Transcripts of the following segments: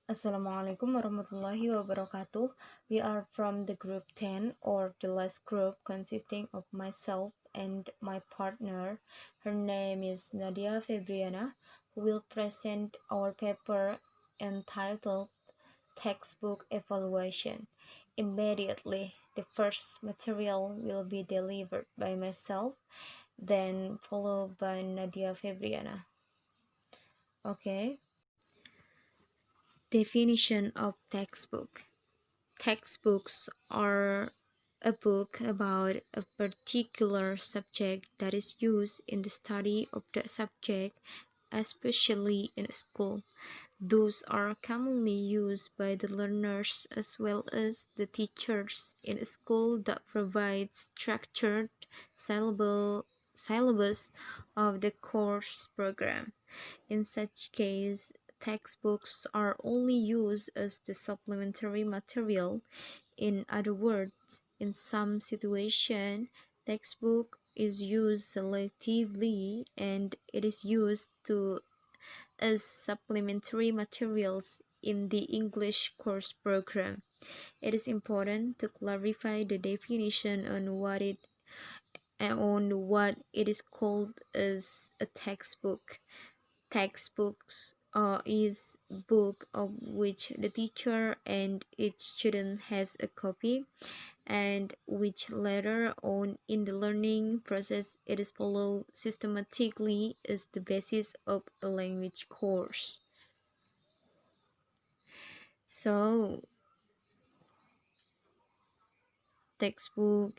Assalamualaikum warahmatullahi wabarakatuh. We are from the group 10 or the last group consisting of myself and my partner. Her name is Nadia Febriana, who will present our paper entitled Textbook Evaluation. Immediately, the first material will be delivered by myself, then followed by Nadia Febriana. Okay. Definition of textbook. Textbooks are a book about a particular subject that is used in the study of that subject, especially in school. Those are commonly used by the learners as well as the teachers in a school that provides structured syllabus of the course program. In such case, textbooks are only used as the supplementary material. In other words, in some situation, textbook is used selectively and it is used to as supplementary materials in the English course program. It is important to clarify the definition on what it is called as a textbook. Textbooks is book of which the teacher and each student has a copy, and which later on in the learning process it is followed systematically as the basis of a language course. So, textbook.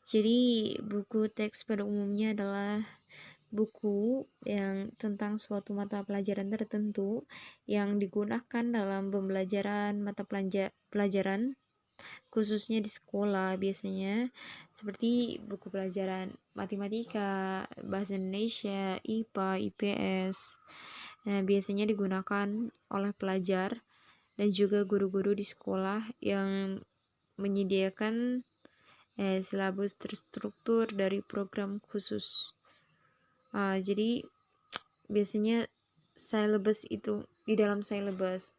Jadi, buku teks pada umumnya adalah buku yang tentang suatu mata pelajaran tertentu yang digunakan dalam pembelajaran mata pelajaran khususnya di sekolah biasanya, seperti buku pelajaran matematika, bahasa Indonesia, IPA, IPS. Nah, biasanya digunakan oleh pelajar dan juga guru-guru di sekolah yang menyediakan silabus terstruktur dari program khusus. Jadi biasanya syllabus itu di dalam syllabus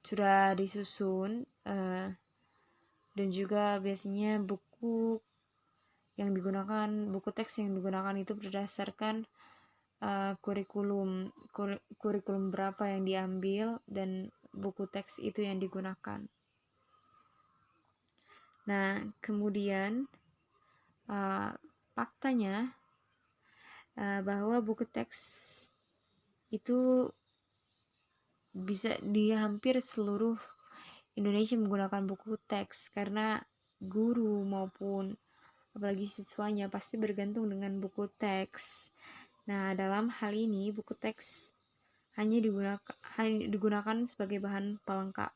sudah disusun, dan juga biasanya buku teks yang digunakan itu berdasarkan kurikulum berapa yang diambil dan buku teks itu yang digunakan. Nah, kemudian faktanya bahwa buku teks itu bisa di hampir seluruh Indonesia menggunakan buku teks, karena guru maupun apalagi siswanya pasti bergantung dengan buku teks. Nah, dalam hal ini buku teks hanya digunakan sebagai bahan pelengkap.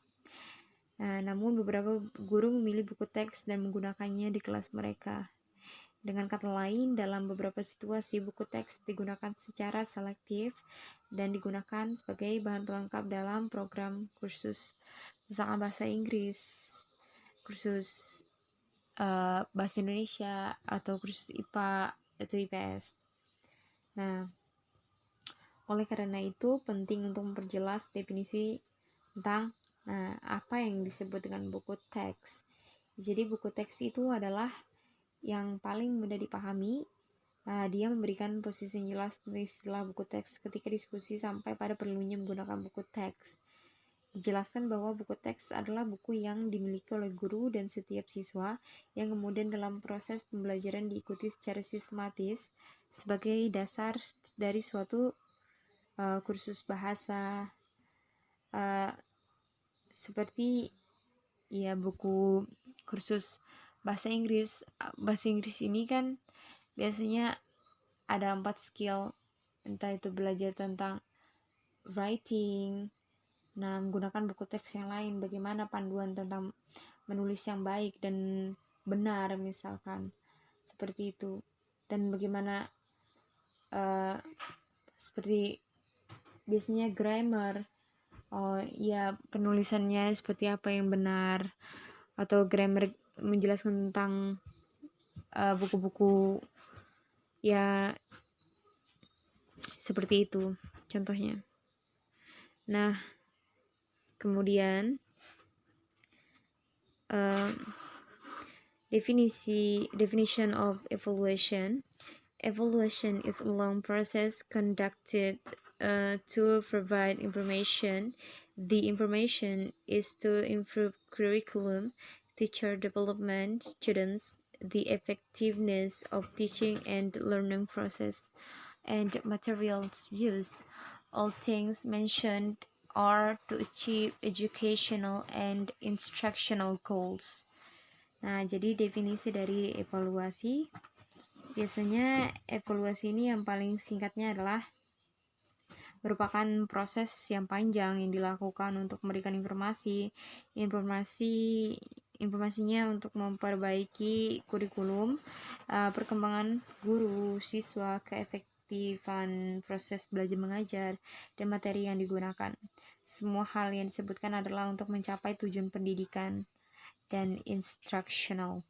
Namun beberapa guru memilih buku teks dan menggunakannya di kelas mereka. Dengan kata lain, dalam beberapa situasi buku teks digunakan secara selektif dan digunakan sebagai bahan pelengkap dalam program kursus, misalkan bahasa Inggris, kursus bahasa Indonesia, atau kursus IPA atau IPS. Nah, oleh karena itu penting untuk memperjelas definisi tentang apa yang disebut dengan buku teks. Jadi buku teks itu adalah yang paling mudah dipahami. Dia memberikan posisi yang jelas tentang istilah buku teks ketika diskusi sampai pada perlunya menggunakan buku teks. Dijelaskan bahwa buku teks adalah buku yang dimiliki oleh guru dan setiap siswa yang kemudian dalam proses pembelajaran diikuti secara sistematis sebagai dasar dari suatu kursus bahasa, seperti ya buku kursus bahasa Inggris. Bahasa Inggris ini kan biasanya ada 4 skill, entah itu belajar tentang writing. Nah, menggunakan buku teks yang lain, bagaimana panduan tentang menulis yang baik dan benar misalkan, seperti itu. Dan bagaimana seperti biasanya grammar, penulisannya seperti apa yang benar, atau grammar menjelaskan tentang buku-buku Seperti itu contohnya. Nah, kemudian definition of evaluation. Evaluation is a long process conducted to provide information. The information is to improve curriculum, teacher development, students, the effectiveness of teaching and learning process, and materials use. All things mentioned are to achieve educational and instructional goals. Nah, jadi definisi dari evaluasi, biasanya evaluasi ini yang paling singkatnya adalah merupakan proses yang panjang yang dilakukan untuk memberikan informasinya untuk memperbaiki kurikulum, perkembangan guru, siswa, keefektifan proses belajar mengajar, dan materi yang digunakan. Semua hal yang disebutkan adalah untuk mencapai tujuan pendidikan dan instructional.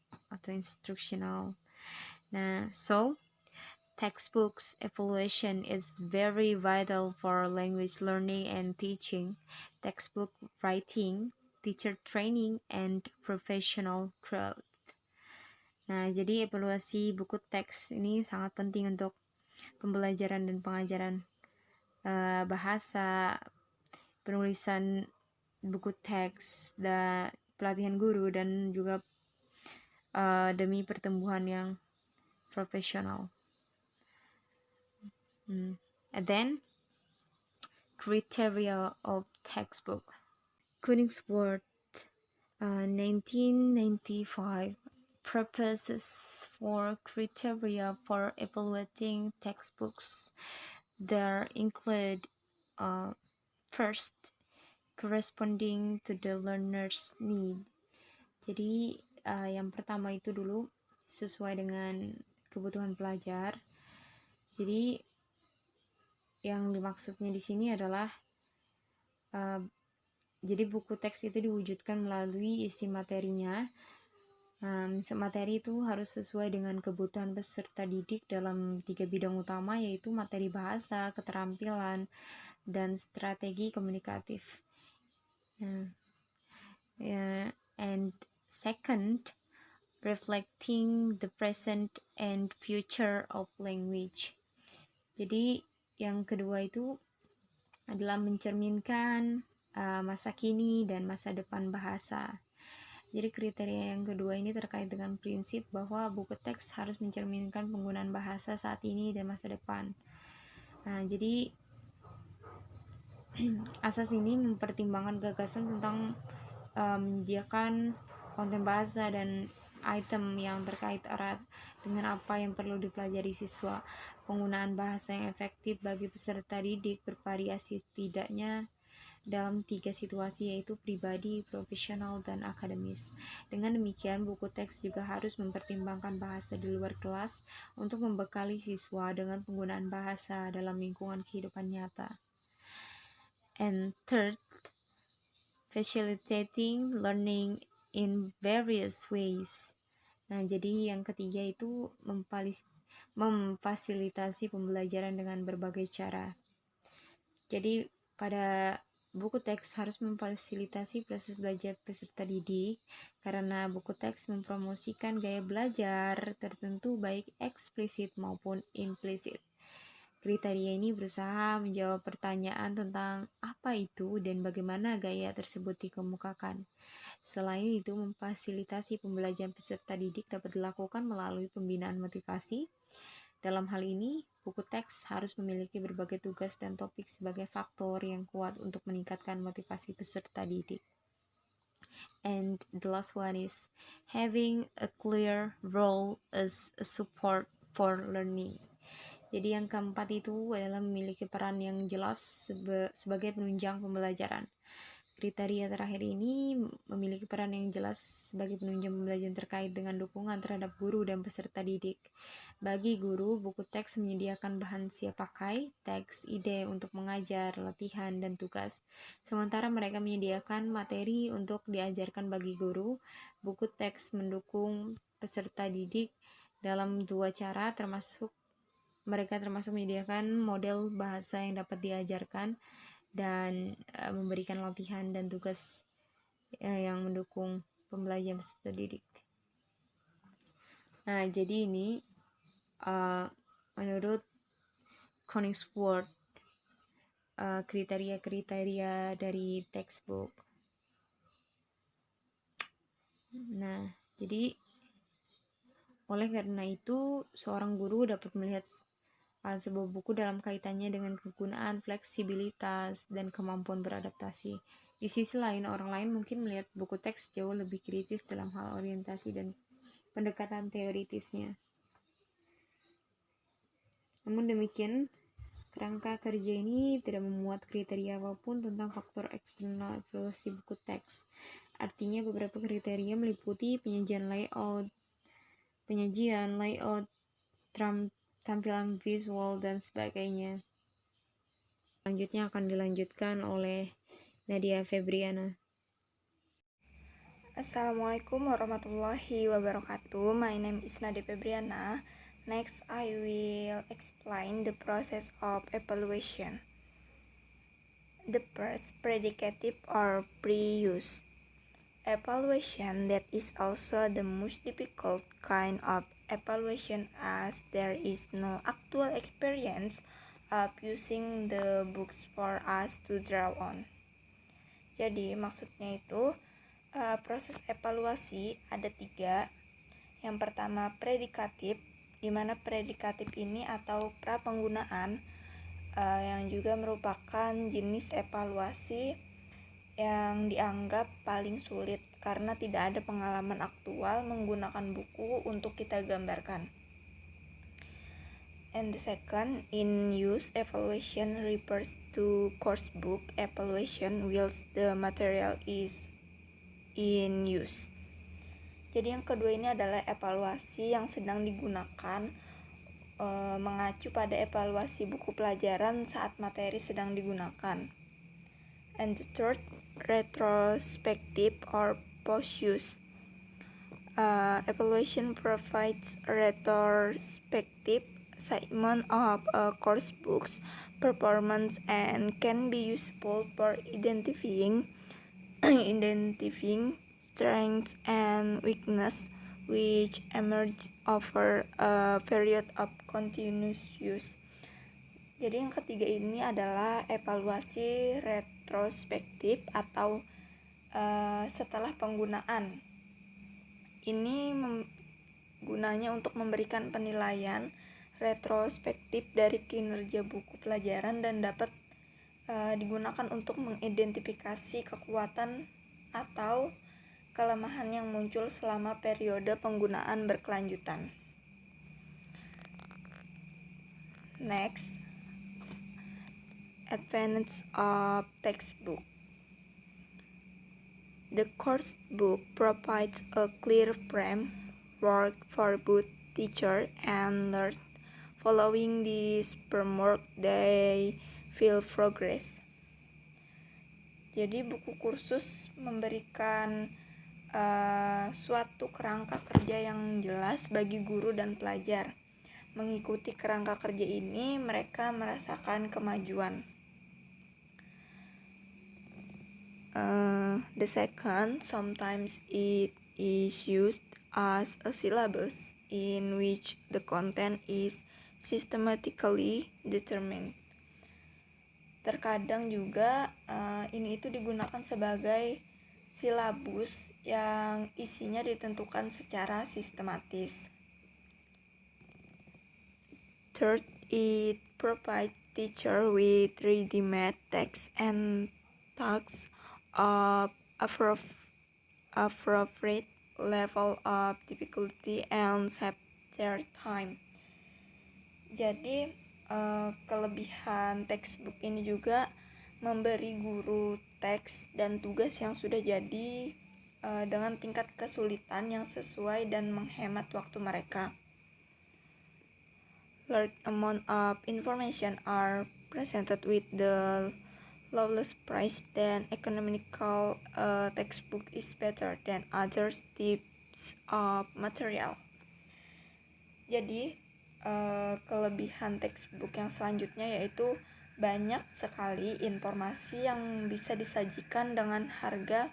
Nah, textbooks evaluation is very vital for language learning and teaching, textbook writing, teacher training, and professional growth. Nah, jadi evaluasi buku teks ini sangat penting untuk pembelajaran dan pengajaran bahasa, penulisan buku teks, dan pelatihan guru, dan juga demi pertumbuhan yang profesional. And then criteria of textbook. Koenigswert 1995 proposes 4 criteria for evaluating textbooks. There include first, corresponding to the learner's need. Jadi yang pertama itu dulu sesuai dengan kebutuhan pelajar. Jadi yang dimaksudnya di sini adalah jadi buku teks itu diwujudkan melalui isi materinya. Materi itu harus sesuai dengan kebutuhan peserta didik dalam 3 bidang utama, yaitu materi bahasa, keterampilan, dan strategi komunikatif. And second, reflecting the present and future of language. Jadi yang kedua itu adalah mencerminkan masa kini dan masa depan bahasa. Jadi kriteria yang kedua ini terkait dengan prinsip bahwa buku teks harus mencerminkan penggunaan bahasa saat ini dan masa depan. Nah, jadi asas ini mempertimbangkan gagasan tentang menyediakan konten bahasa dan item yang terkait erat dengan apa yang perlu dipelajari siswa. Penggunaan bahasa yang efektif bagi peserta didik bervariasi setidaknya dalam 3 situasi, yaitu pribadi, profesional, dan akademis. Dengan demikian, buku teks juga harus mempertimbangkan bahasa di luar kelas untuk membekali siswa dengan penggunaan bahasa dalam lingkungan kehidupan nyata. And third, facilitating learning in various ways. Nah, jadi yang ketiga itu memfasilitasi pembelajaran dengan berbagai cara. Jadi pada buku teks harus memfasilitasi proses belajar peserta didik, karena buku teks mempromosikan gaya belajar tertentu baik eksplisit maupun implisit. Kriteria ini berusaha menjawab pertanyaan tentang apa itu dan bagaimana gaya tersebut dikemukakan. Selain itu, memfasilitasi pembelajaran peserta didik dapat dilakukan melalui pembinaan motivasi. Dalam hal ini, buku teks harus memiliki berbagai tugas dan topik sebagai faktor yang kuat untuk meningkatkan motivasi peserta didik. And the last one is having a clear role as a support for learning. Jadi yang keempat itu adalah memiliki peran yang jelas sebagai penunjang pembelajaran. Kriteria terakhir ini memiliki peran yang jelas sebagai penunjang pembelajaran terkait dengan dukungan terhadap guru dan peserta didik. Bagi guru, buku teks menyediakan bahan siap pakai, teks, ide untuk mengajar, latihan, dan tugas. Sementara mereka menyediakan materi untuk diajarkan bagi guru, buku teks mendukung peserta didik dalam 2 cara, termasuk Mereka termasuk menyediakan model bahasa yang dapat diajarkan dan memberikan latihan dan tugas yang mendukung pembelajaran peserta didik. Nah, jadi ini menurut Konigswörth kriteria-kriteria dari textbook. Nah, jadi oleh karena itu seorang guru dapat melihat sebuah buku dalam kaitannya dengan kegunaan, fleksibilitas, dan kemampuan beradaptasi. Di sisi lain, orang lain mungkin melihat buku teks jauh lebih kritis dalam hal orientasi dan pendekatan teoritisnya. Namun demikian, kerangka kerja ini tidak memuat kriteria apapun tentang faktor eksternal evaluasi buku teks. Artinya beberapa kriteria meliputi penyajian, layout, tampilan visual, dan sebagainya. Selanjutnya akan dilanjutkan oleh Nadia Febriana. Assalamualaikum warahmatullahi wabarakatuh. My name is Nadia Febriana. Next, I will explain the process of evaluation. The first, predicative or pre-use. Evaluation that is also the most difficult kind of evaluation as there is no actual experience of using the books for us to draw on. Jadi maksudnya itu proses evaluasi ada 3. Yang pertama predikatif, di mana predikatif ini atau prapenggunaan yang juga merupakan jenis evaluasi yang dianggap paling sulit karena tidak ada pengalaman aktual menggunakan buku untuk kita gambarkan. And the second, in-use evaluation refers to course book evaluation whilst the material is in use. Jadi yang kedua ini adalah evaluasi yang sedang digunakan mengacu pada evaluasi buku pelajaran saat materi sedang digunakan. And the third, retrospective or post-use. Evaluation provides retrospective assessment of a course book's performance and can be useful for identifying strengths and weakness which emerge over a period of continuous use. Jadi yang ketiga ini adalah evaluasi retrospektif atau setelah penggunaan. Ini gunanya untuk memberikan penilaian retrospektif dari kinerja buku pelajaran dan dapat digunakan untuk mengidentifikasi kekuatan atau kelemahan yang muncul selama periode penggunaan berkelanjutan. Next, advantage of textbook. The course book provides a clear framework for both teacher and learners. Following this framework, they feel progress. Jadi buku kursus memberikan suatu kerangka kerja yang jelas bagi guru dan pelajar. Mengikuti kerangka kerja ini, mereka merasakan kemajuan. The second, sometimes it is used as a syllabus in which the content is systematically determined. Terkadang juga ini itu digunakan sebagai silabus yang isinya ditentukan secara sistematis. Third, it provides teacher with ready-made text and tasks of appropriate level of difficulty and save their time. Jadi kelebihan textbook ini juga memberi guru teks dan tugas yang sudah jadi dengan tingkat kesulitan yang sesuai dan menghemat waktu mereka. Large amount of information are presented with the lowest price, then economical textbook is better than other types of material. Jadi kelebihan textbook yang selanjutnya yaitu banyak sekali informasi yang bisa disajikan dengan harga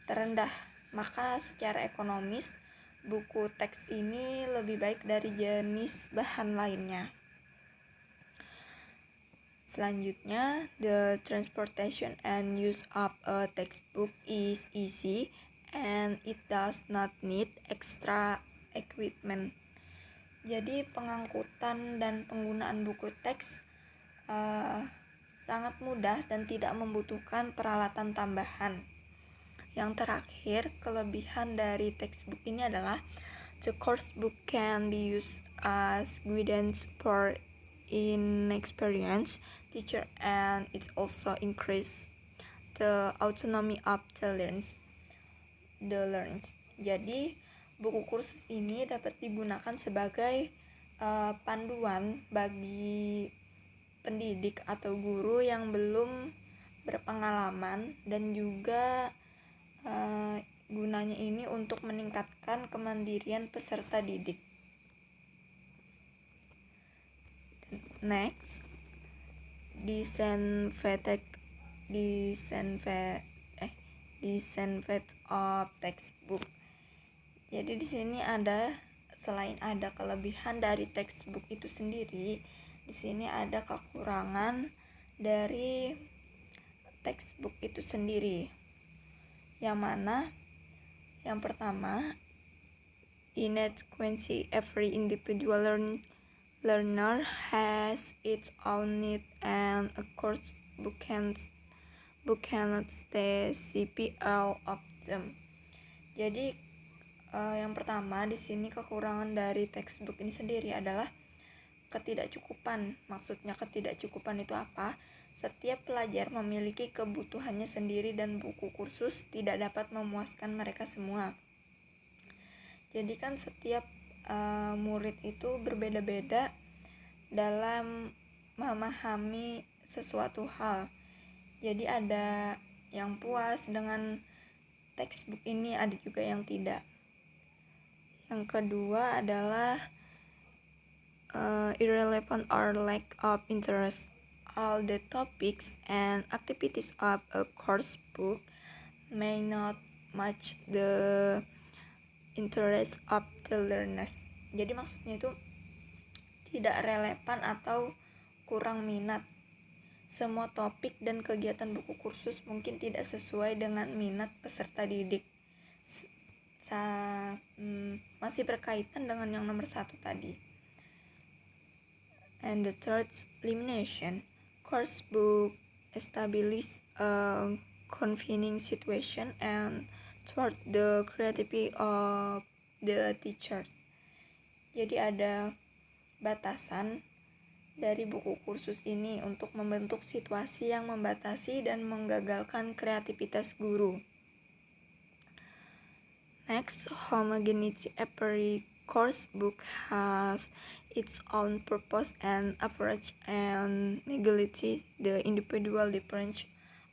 terendah. Maka secara ekonomis buku teks ini lebih baik dari jenis bahan lainnya. Selanjutnya, the transportation and use of a textbook is easy and it does not need extra equipment. Jadi pengangkutan dan penggunaan buku teks sangat mudah dan tidak membutuhkan peralatan tambahan. Yang terakhir, kelebihan dari textbook ini adalah the course book can be used as guidance for inexperienced teacher and it also increase the autonomy of the learners. Jadi buku kursus ini dapat digunakan sebagai panduan bagi pendidik atau guru yang belum berpengalaman dan juga gunanya ini untuk meningkatkan kemandirian peserta didik. Next, disinfect of textbook. Jadi di sini selain ada kelebihan dari textbook itu sendiri, di sini ada kekurangan dari textbook itu sendiri. Yang mana? Yang pertama, inequality. Every individual learner has its own need and a course book cannot specify all of them. Jadi yang pertama di sini kekurangan dari textbook ini sendiri adalah ketidakcukupan. Maksudnya ketidakcukupan itu apa? Setiap pelajar memiliki kebutuhannya sendiri dan buku kursus tidak dapat memuaskan mereka semua. Jadi kan setiap murid itu berbeda-beda dalam memahami sesuatu hal. Jadi ada yang puas dengan textbook ini, ada juga yang tidak. Yang kedua adalah irrelevant or lack of interest. All the topics and activities of a course book may not match the interest of the learners. Jadi maksudnya itu tidak relevan atau kurang minat. Semua topik dan kegiatan buku kursus mungkin tidak sesuai dengan minat peserta didik. Masih berkaitan dengan yang nomor 1 tadi. And the third limitation, course book establish a confining situation and thwart the creativity of the teacher. Jadi ada batasan dari buku kursus ini untuk membentuk situasi yang membatasi dan menggagalkan kreativitas guru. Next, homogeneity. Every course book has its own purpose and approach and neglect the individual difference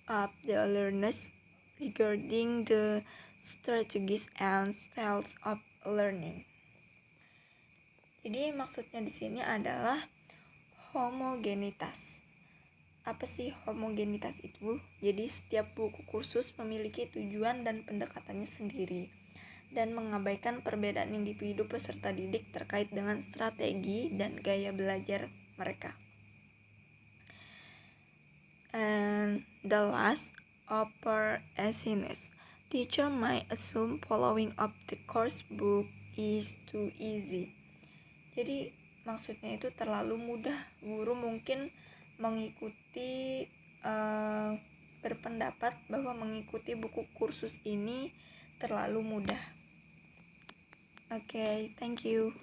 of the learners regarding the strategies and styles of learning. Jadi maksudnya di sini adalah homogenitas. Apa sih homogenitas itu? Jadi setiap buku kursus memiliki tujuan dan pendekatannya sendiri dan mengabaikan perbedaan individu peserta didik terkait dengan strategi dan gaya belajar mereka. And the last, operationist. Teacher might assume following up the course book is too easy. Jadi maksudnya itu terlalu mudah. Guru mungkin berpendapat bahwa mengikuti buku kursus ini terlalu mudah. Okay, thank you.